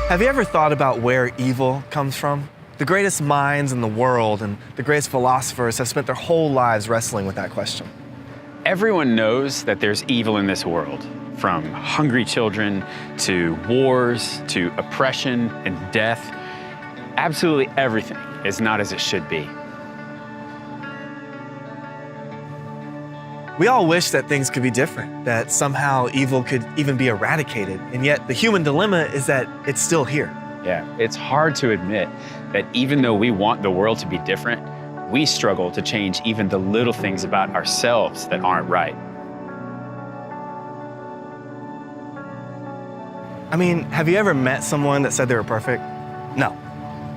Have you ever thought about where evil comes from? The greatest minds in the world and the greatest philosophers have spent their whole lives wrestling with that question. Everyone knows that there's evil in this world, from hungry children to wars to oppression and death. Absolutely everything is not as it should be. We all wish that things could be different, that somehow evil could even be eradicated, and yet the human dilemma is that it's still here. Yeah, it's hard to admit that even though we want the world to be different, we struggle to change even the little things about ourselves that aren't right. I mean, have you ever met someone that said they were perfect? No.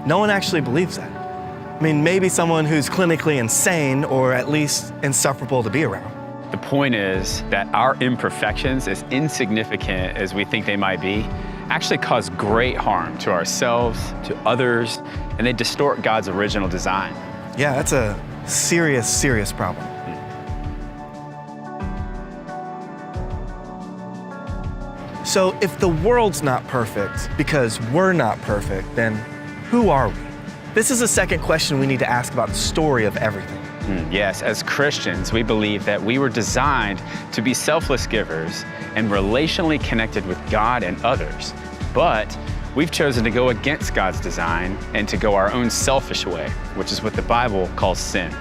No one actually believes that. I mean, maybe someone who's clinically insane or at least insufferable to be around. The point is that our imperfections, as insignificant as we think they might be, actually cause great harm to ourselves, to others, and they distort God's original design. Yeah, that's a serious, serious problem. So if the world's not perfect because we're not perfect, then who are we? This is the second question we need to ask about the story of everything. Yes, as Christians, we believe that we were designed to be selfless givers and relationally connected with God and others. But we've chosen to go against God's design and to go our own selfish way, which is what the Bible calls sin.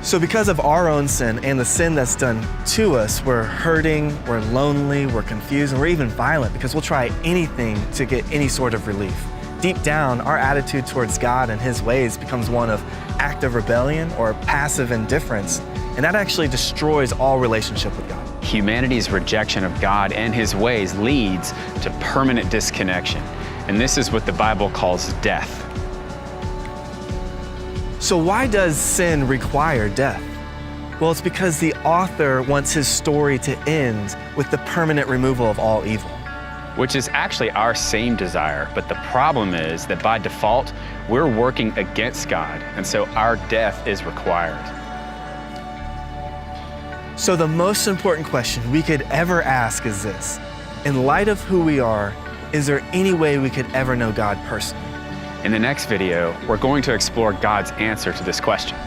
So because of our own sin and the sin that's done to us, we're hurting, we're lonely, we're confused, and we're even violent because we'll try anything to get any sort of relief. Deep down, our attitude towards God and His ways becomes one of active rebellion or passive indifference, and that actually destroys all relationship with God. Humanity's rejection of God and His ways leads to permanent disconnection, and this is what the Bible calls death. So why does sin require death? Well, it's because the author wants his story to end with the permanent removal of all evil. Which is actually our same desire, but the problem is that by default, we're working against God, and so our death is required. So the most important question we could ever ask is this: in light of who we are, is there any way we could ever know God personally? In the next video, we're going to explore God's answer to this question.